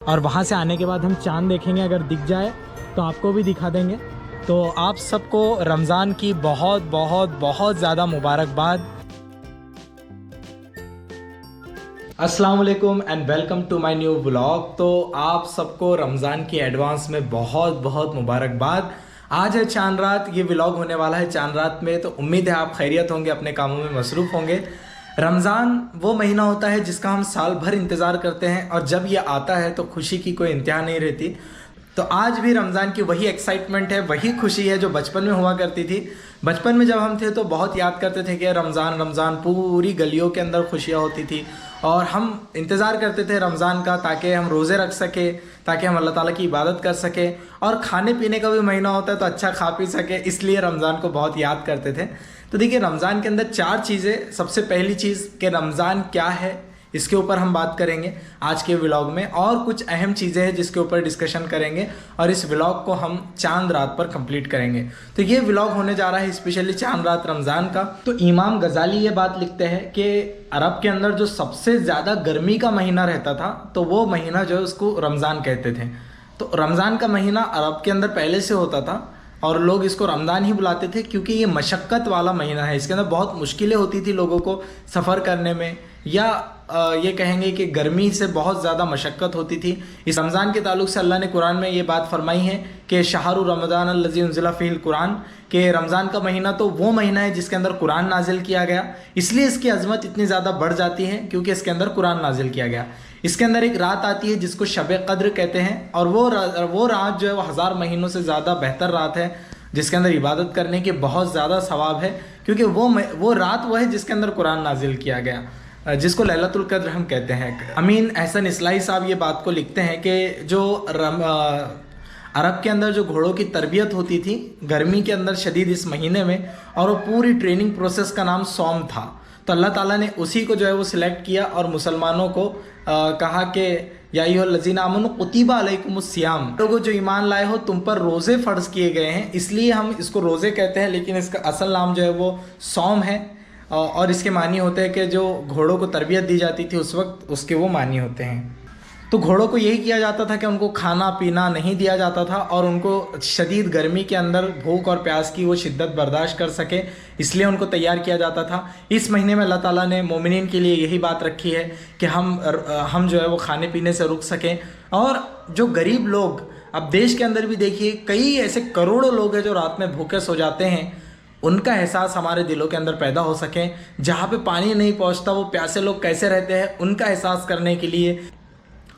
और वहाँ से आने के बाद हम चांद देखेंगे, अगर दिख जाए तो आपको भी दिखा देंगे। तो आप सबको रमज़ान की बहुत बहुत बहुत ज़्यादा मुबारकबाद। अस्सलाम वालेकुम and welcome to my new vlog. तो आप सबको रमज़ान की एडवांस में बहुत बहुत मुबारकबाद। आज है चांद रात, ये व्लॉग होने वाला है चांद रात में, तो उम्मीद है आप खैरियत होंगे, अपने कामों में मसरूफ़ होंगे। रमज़ान वो महीना होता है जिसका हम साल भर इंतज़ार करते हैं और जब ये आता है तो खुशी की कोई इंतहा नहीं रहती। तो आज भी रमज़ान की वही एक्साइटमेंट है, वही खुशी है जो बचपन में हुआ करती थी। बचपन में जब हम थे तो बहुत याद करते थे कि रमज़ान रमज़ान, पूरी गलियों के अंदर खुशियाँ होती थी और हम इंतज़ार करते थे रमज़ान का, ताकि हम रोज़े रख सके, ताकि हम अल्लाह ताला की इबादत कर सके। और खाने पीने का भी महीना होता है तो अच्छा खा पी सके, इसलिए रमज़ान को बहुत याद करते थे। तो देखिए, रमज़ान के अंदर 4 चीज़ें। सबसे पहली चीज़ कि रमज़ान क्या है, इसके ऊपर हम बात करेंगे आज के व्लॉग में, और कुछ अहम चीज़ें हैं जिसके ऊपर डिस्कशन करेंगे और इस व्लॉग को हम चांद रात पर कंप्लीट करेंगे। तो ये व्लॉग होने जा रहा है स्पेशली चांद रात रमज़ान का। तो इमाम गजाली ये बात लिखते हैं कि अरब के अंदर जो सबसे ज़्यादा गर्मी का महीना रहता था तो वो महीना जो है उसको रमज़ान कहते थे। तो रमज़ान का महीना अरब के अंदर पहले से होता था और लोग इसको रमज़ान ही बुलाते थे क्योंकि ये मशक्क़त वाला महीना है। इसके अंदर बहुत मुश्किलें होती थी लोगों को सफ़र करने में, या ये कहेंगे कि गर्मी से बहुत ज़्यादा मशक्क़त होती थी। इस रमज़ान के ताल्लुक़ से अल्लाह ने कुरान में ये बात फरमाई है कि शहरु रमज़ान अल्लज़ी उन्ज़िला फ़ीहिल कुरान, कि रमज़ान का महीना तो वो महीना है जिसके अंदर कुरान नाजिल किया गया। इसलिए इसकी अज़मत इतनी ज़्यादा बढ़ जाती है क्योंकि इसके अंदर कुरान नाजिल किया गया। इसके अंदर एक रात आती है जिसको शब क़द्र कहते हैं, और वो रात जो है वो 1000 महीनों से ज़्यादा बेहतर रात है, जिसके अंदर इबादत करने के बहुत ज़्यादा सवाब है, क्योंकि वो रात वो है जिसके अंदर कुरान नाजिल किया गया, जिसको लैलतुल क़द्र हम कहते हैं। अमीन एहसन इस्लाही साहब ये बात को लिखते हैं कि जो अरब के अंदर जो घोड़ों की तरबियत होती थी गर्मी के अंदर शदीद इस महीने में, और वो पूरी ट्रेनिंग प्रोसेस का नाम सौम था। तो अल्लाह ताला ने उसी को जो है वो सिलेक्ट किया और मुसलमानों को कहा कि या अय्युहल्लज़ीना आमनू कुतिबा अलैकुमुस्सियाम, लोगों जो ईमान लाए हो तुम पर रोज़े फ़र्ज़ किए गए हैं। इसलिए हम इसको रोज़े कहते हैं, लेकिन इसका असल नाम जो है वो सौम है। और इसके मानी होते हैं कि जो घोड़ों को तरबियत दी जाती थी उस वक्त, उसके वो मानी होते हैं। तो घोड़ों को यही किया जाता था कि उनको खाना पीना नहीं दिया जाता था और उनको शदीद गर्मी के अंदर भूख और प्यास की वो शिद्दत बर्दाश्त कर सके, इसलिए उनको तैयार किया जाता था। इस महीने में अल्लाह ताला ने मोमिनीन के लिए यही बात रखी है कि हम जो है वो खाने पीने से रुक सकें। और जो गरीब लोग, अब देश के अंदर भी देखिए कई ऐसे करोड़ों लोग हैं जो रात में भूखे सो जाते हैं, उनका एहसास हमारे दिलों के अंदर पैदा हो सके। जहाँ पे पानी नहीं पहुँचता वो प्यासे लोग कैसे रहते हैं, उनका एहसास करने के लिए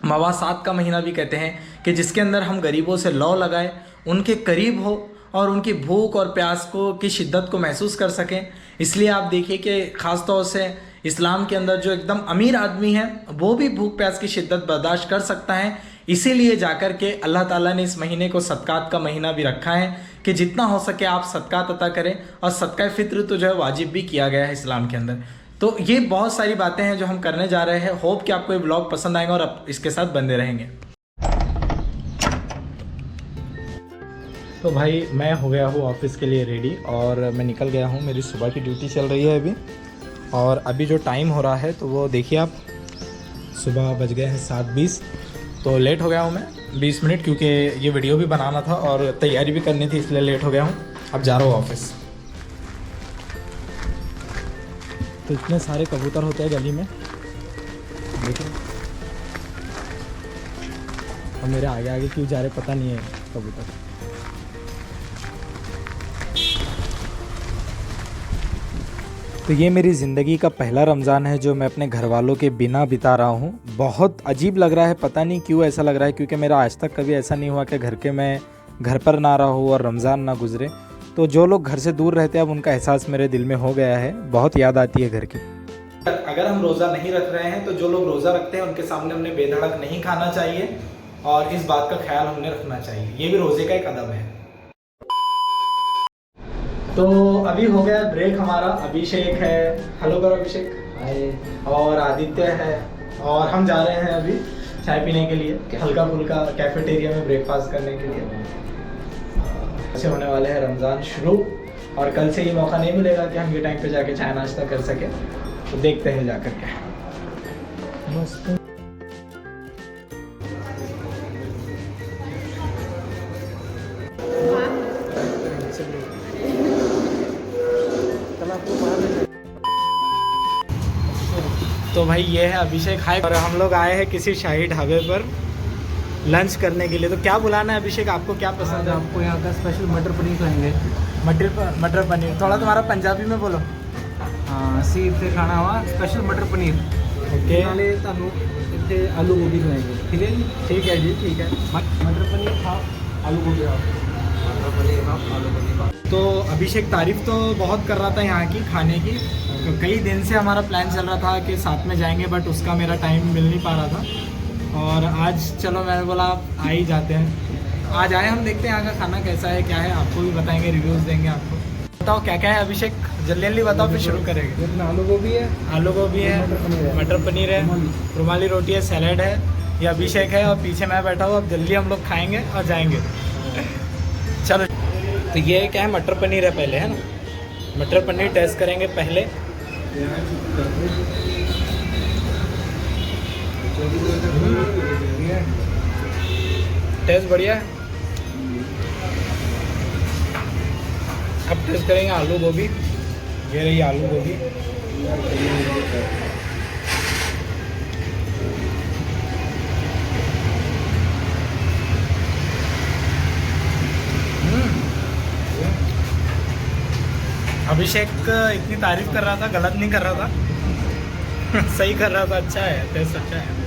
मवासात का महीना भी कहते हैं, कि जिसके अंदर हम गरीबों से लौ लगाए, उनके करीब हो और उनकी भूख और प्यास को की शिद्दत को महसूस कर सकें। इसलिए आप देखिए कि ख़ास तौर से इस्लाम के अंदर जो एकदम अमीर आदमी है वो भी भूख प्यास की शिद्दत बर्दाश्त कर सकता है। इसीलिए जाकर के अल्लाह ताला ने इस महीने को सदक़ात का महीना भी रखा है कि जितना हो सके आप सदक़ात अता करें, और सदक़ा फ़ित्र तो जो है वाजिब भी किया गया है इस्लाम के अंदर। तो ये बहुत सारी बातें हैं जो हम करने जा रहे हैं। होप कि आपको ये ब्लॉग पसंद आएगा और आप इसके साथ बंधे रहेंगे। तो भाई मैं हो गया हूँ ऑफिस के लिए रेडी और मैं निकल गया हूँ। मेरी सुबह की ड्यूटी चल रही है अभी, और अभी जो टाइम हो रहा है तो वो देखिए आप, सुबह बज गए हैं 7:20। तो लेट हो गया हूँ मैं 20 मिनट, क्योंकि ये वीडियो भी बनाना था और तैयारी भी करनी थी, इसलिए लेट हो गया हूँ। अब जा रहा हूँ ऑफिस। तो इतने सारे कबूतर होते हैं गली में, देखिए, और मेरे आगे आगे क्यों जा रहे पता नहीं है कबूतर। तो ये मेरी ज़िंदगी का पहला रमज़ान है जो मैं अपने घर वालों के बिना बिता रहा हूँ। बहुत अजीब लग रहा है, पता नहीं क्यों ऐसा लग रहा है, क्योंकि मेरा आज तक कभी ऐसा नहीं हुआ कि घर पर ना रहा हूँ और रमज़ान ना गुज़रे। तो जो लोग घर से दूर रहते हैं अब उनका एहसास मेरे दिल में हो गया है, बहुत याद आती है घर की। अगर हम रोज़ा नहीं रख रहे हैं तो जो लोग रोज़ा रखते हैं उनके सामने हमने बेधड़क नहीं खाना चाहिए, और इस बात का ख्याल हमने रखना चाहिए। ये भी रोज़े का एक अदब है। तो अभी हो गया ब्रेक हमारा। अभिषेक है, हेलो करो अभिषेक, हाय, और आदित्य है, और हम जा रहे हैं अभी चाय पीने के लिए, हल्का फुल्का कैफेटेरिया में ब्रेकफास्ट करने के लिए। ऐसे होने वाले हैं रमज़ान शुरू, और कल से ये मौका नहीं मिलेगा कि हम ये टाइम पे जाके चाय नाश्ता कर सकें। तो देखते हैं जाकर के। तो भाई ये है अभिषेक हाय, और हम लोग आए हैं किसी शाही ढाबे पर लंच करने के लिए। तो क्या बुलाना है अभिषेक, आपको क्या पसंद है? आपको यहाँ का स्पेशल मटर पनीर खाएंगे। मटर पनीर, थोड़ा तुम्हारा पंजाबी में बोलो। हाँ, सी इतने खाना हुआ स्पेशल मटर पनीर। ओके, नाले तानू इतने आलू गोभी खिलाएंगे। ठीक है जी, ठीक है जी, ठीक है। मटर पनीर खाओ, आलू गोभी खाओ। मटर पनीर खाओ, आलू गोभी खाओ। तो अभिषेक तारीफ तो बहुत कर रहा था यहाँ की खाने की। तो कई दिन से हमारा प्लान चल रहा था कि साथ में जाएंगे, बट उसका मेरा टाइम मिल नहीं पा रहा था। और आज चलो मैंने बोला आ ही जाते हैं। आज आए हम, देखते हैं यहाँ का खाना कैसा है, क्या है, आपको भी बताएंगे, रिव्यूज़ देंगे आपको। बताओ क्या क्या है अभिषेक, जल्दी जल्दी बताओ फिर शुरू करेंगे। इसमें आलू गोभी है, आलू गोभी है, मटर पनीर है, रुमाली रोटी है, सैलेड है, ये अभिषेक है और पीछे मैं बैठा हूँ। अब जल्दी हम लोग खाएंगे और जाएंगे। चलो, तो ये क्या है, मटर पनीर है पहले, है ना। मटर पनीर टेस्ट करेंगे पहले। टेस्ट बढ़िया है। अब टेस्ट करेंगे आलू गोभी। ये रही आलू गोभी। अभिषेक इतनी तारीफ कर रहा था, गलत नहीं कर रहा था। सही कर रहा था, अच्छा है, टेस्ट अच्छा है।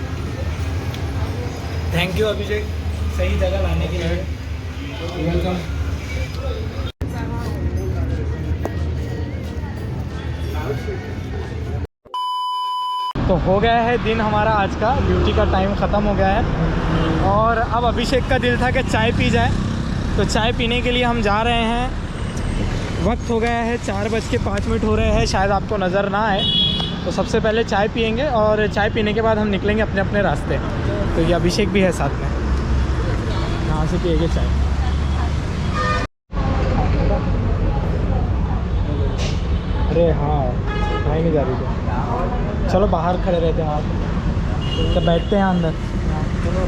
थैंक यू अभिषेक, सही जगह लाने के लिए। वेलकम। तो हो गया है दिन हमारा, आज का ड्यूटी का टाइम ख़त्म हो गया है। और अब अभिषेक का दिल था कि चाय पी जाए, तो चाय पीने के लिए हम जा रहे हैं। वक्त हो गया है 4:05 हो रहे हैं, शायद आपको नज़र ना आए। तो सबसे पहले चाय पियेंगे और चाय पीने के बाद हम निकलेंगे अपने अपने रास्ते। तो ये अभिषेक भी है साथ में, यहाँ से पिएंगे चाय। अरे हाँ, भाई नहीं जा रही थी। चलो बाहर खड़े रहते हैं आप, तो बैठते हैं अंदर।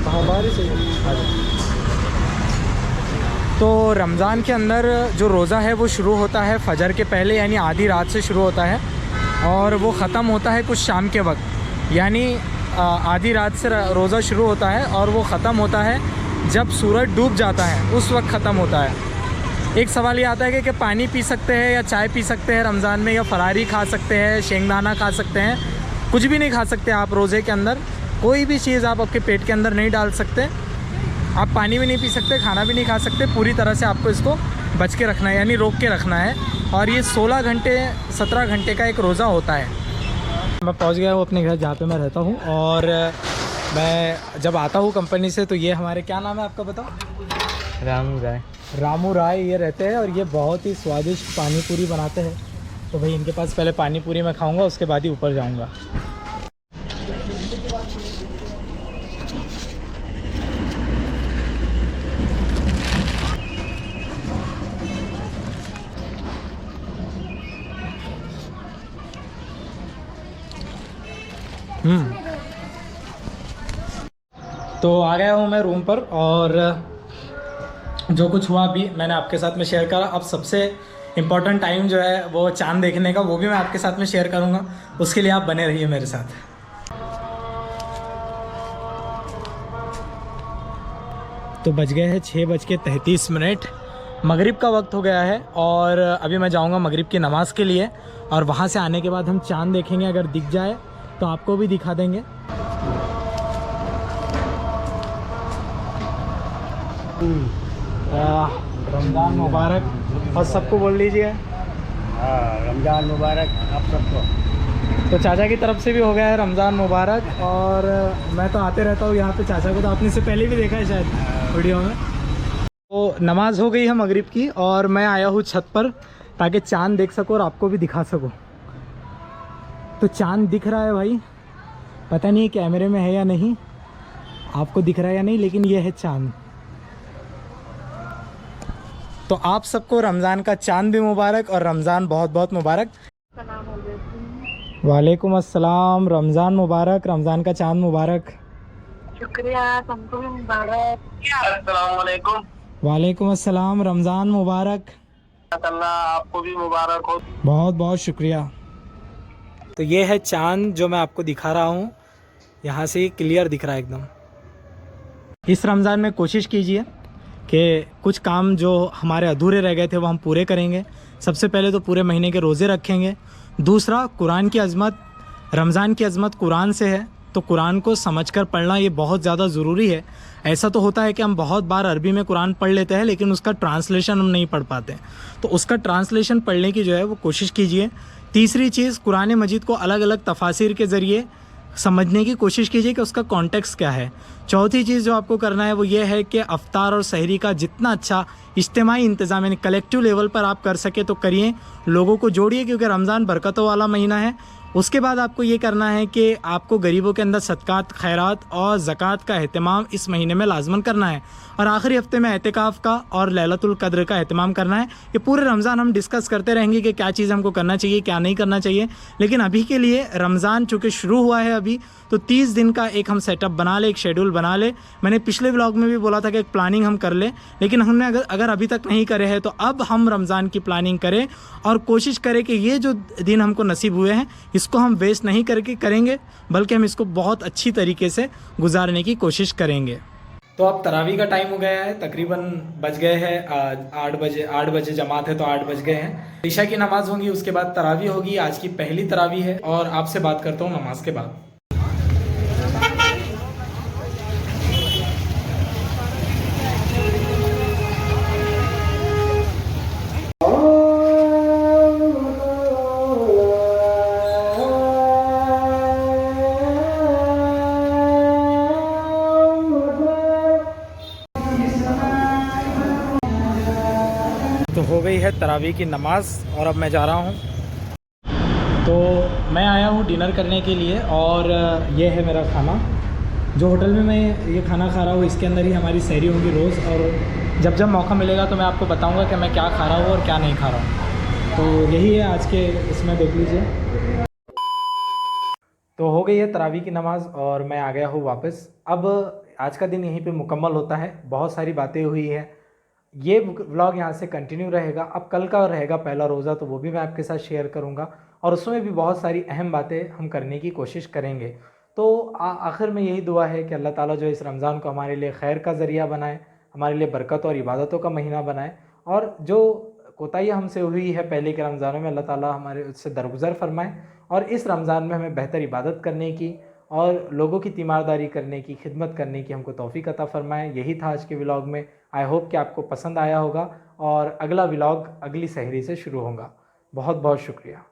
बाहर ही सही। तो रमज़ान के अंदर जो रोज़ा है वो शुरू होता है फजर के पहले, यानी आधी रात से शुरू होता है, और वो ख़त्म होता है कुछ शाम के वक्त। यानी आधी रात से रोज़ा शुरू होता है और वो ख़त्म होता है जब सूरज डूब जाता है, उस वक्त ख़त्म होता है। एक सवाल ये आता है कि पानी पी सकते हैं या चाय पी सकते हैं रमज़ान में, या फरारी खा सकते हैं, शेंगदाना खा सकते हैं। कुछ भी नहीं खा सकते आप रोज़े के अंदर, कोई भी चीज़ आप आपके पेट के अंदर नहीं डाल सकते। आप पानी भी नहीं पी सकते, खाना भी नहीं खा सकते। पूरी तरह से आपको इसको बच के रखना है, यानी रोक के रखना है। और ये 16 घंटे 17 घंटे का एक रोज़ा होता है। मैं पहुंच गया हूँ अपने घर जहाँ पे मैं रहता हूँ, और मैं जब आता हूँ कंपनी से तो ये हमारे, क्या नाम है आपका बताओ? रामू राय। रामू राय ये रहते हैं, और ये बहुत ही स्वादिष्ट पानी पूरी बनाते हैं। तो भाई इनके पास पहले पानी पूरी मैं खाऊँगा, उसके बाद ही ऊपर जाऊँगा। तो आ गया हूँ मैं रूम पर, और जो कुछ हुआ अभी मैंने आपके साथ में शेयर करा। अब सबसे इम्पोर्टेंट टाइम जो है वो चांद देखने का, वो भी मैं आपके साथ में शेयर करूँगा। उसके लिए आप बने रहिए मेरे साथ। तो बज गए हैं 6:33। मगरिब का वक्त हो गया है, और अभी मैं जाऊँगा मगरिब की नमाज़ के लिए, और वहाँ से आने के बाद हम चांद देखेंगे। अगर दिख जाए तो आपको भी दिखा देंगे। रमज़ान मुबारक, और सबको बोल लीजिए रमज़ान मुबारक आप सबको। तो चाचा की तरफ से भी हो गया है रमज़ान मुबारक। और मैं तो आते रहता हूँ यहाँ पे, चाचा को तो आपने से पहले भी देखा है शायद वीडियो में। तो नमाज़ हो गई है मगरिब की, और मैं आया हूँ छत पर ताकि चांद देख सकूँ और आपको भी दिखा सकूँ। तो चांद दिख रहा है भाई, पता नहीं कैमरे में है या नहीं, आपको दिख रहा है या नहीं, लेकिन ये है चांद। तो आप सबको रमज़ान का चांद भी मुबारक, और रमज़ान बहुत बहुत मुबारक। वालेकुम अस्सलाम, रमज़ान मुबारक, रमज़ान का चांद मुबारक। शुक्रिया, तुमको भी मुबारक। अस्सलाम वालेकुम। वालेकुम अस्सलाम, रमज़ान मुबारक। अल्लाह आपको भी मुबारक हो। बहुत बहुत शुक्रिया। तो ये है चांद जो मैं आपको दिखा रहा हूँ, यहाँ से क्लियर दिख रहा है एकदम। इस रमज़ान में कोशिश कीजिए कि कुछ काम जो हमारे अधूरे रह गए थे वो हम पूरे करेंगे। सबसे पहले तो पूरे महीने के रोज़े रखेंगे। दूसरा, कुरान की अज़मत, रमज़ान की अज़मत कुरान से है, तो कुरान को समझकर पढ़ना ये बहुत ज़्यादा ज़रूरी है। ऐसा तो होता है कि हम बहुत बार अरबी में कुरान पढ़ लेते हैं लेकिन उसका ट्रांसलेशन हम नहीं पढ़ पाते, तो उसका ट्रांसलेशन पढ़ने की जो है वो कोशिश कीजिए। तीसरी चीज़, कुरान मजीद को अलग अलग तफासिर के ज़रिए समझने की कोशिश कीजिए कि उसका कॉन्टेक्स्ट क्या है। चौथी चीज़ जो आपको करना है वो ये है कि अफ्तार और सहरी का जितना अच्छा इज्तिमाई इंतज़ाम यानी कलेक्टिव लेवल पर आप कर सके तो करिए, लोगों को जोड़िए, क्योंकि रमज़ान बरकतों वाला महीना है। उसके बाद आपको ये करना है कि आपको गरीबों के अंदर सदक़ात, खैरात और ज़कात का एहतमाम इस महीने में लाजमन करना है, और आखिरी हफ्ते में एतिकाफ़ का और लैलतुल क़द्र का एहतमाम करना है। ये पूरे रमज़ान हम डिस्कस करते रहेंगे कि क्या चीज़ हमको करना चाहिए, क्या नहीं करना चाहिए। लेकिन अभी के लिए रमज़ान चूँकि शुरू हुआ है अभी, तो 30 दिन का एक हम सेटअप बना ले, एक शेड्यूल बना ले। मैंने पिछले व्लॉग में भी बोला था कि एक प्लानिंग हम कर ले, लेकिन हमने अगर अभी तक नहीं करे हैं तो अब हम रमज़ान की प्लानिंग करें और कोशिश करें कि ये जो दिन हमको नसीब हुए हैं इसको हम वेस्ट नहीं करके करेंगे, बल्कि हम इसको बहुत अच्छी तरीके से गुजारने की कोशिश करेंगे। तो अब तरावी का टाइम हो गया है, तकरीबन बज गए हैं 8 बजे जमात है तो 8 बज गए हैं। ईशा की नमाज़ होगी, उसके बाद तरावी होगी। आज की पहली तरावी है और आपसे बात करता हूँ नमाज के बाद। तो हो गई है तरावी की नमाज़ और अब मैं जा रहा हूँ। तो मैं आया हूँ डिनर करने के लिए और ये है मेरा खाना। जो होटल में मैं ये खाना खा रहा हूँ इसके अंदर ही हमारी सहरी होगी रोज़, और जब जब मौका मिलेगा तो मैं आपको बताऊँगा कि मैं क्या खा रहा हूँ और क्या नहीं खा रहा हूँ। तो यही है आज के इसमें, देख लीजिए। तो हो गई है तरावी की नमाज़ और मैं आ गया हूँ वापस। अब आज का दिन यहीं पे मुकम्मल होता है। बहुत सारी बातें हुई हैं, ये व्लॉग यहाँ से कंटिन्यू रहेगा। अब कल का रहेगा पहला रोज़ा, तो वो भी मैं आपके साथ शेयर करूँगा और उसमें भी बहुत सारी अहम बातें हम करने की कोशिश करेंगे। तो आखिर में यही दुआ है कि अल्लाह ताला जो इस रमज़ान को हमारे लिए खैर का ज़रिया बनाए, हमारे लिए बरकत और इबादतों का महीना बनाए, और जो कोताही हमसे हुई है पहले के रमज़ानों में अल्लाह ताला हमारे उससे दरगुज़र फरमाए, और इस रमज़ान में हमें बेहतर इबादत करने की और लोगों की तीमारदारी करने की, खिदमत करने की हमको तौफ़ीक़ अता फ़रमाए। यही था आज के व्लॉग में। आई होप कि आपको पसंद आया होगा और अगला व्लॉग अगली सहरी से शुरू होगा। बहुत बहुत शुक्रिया।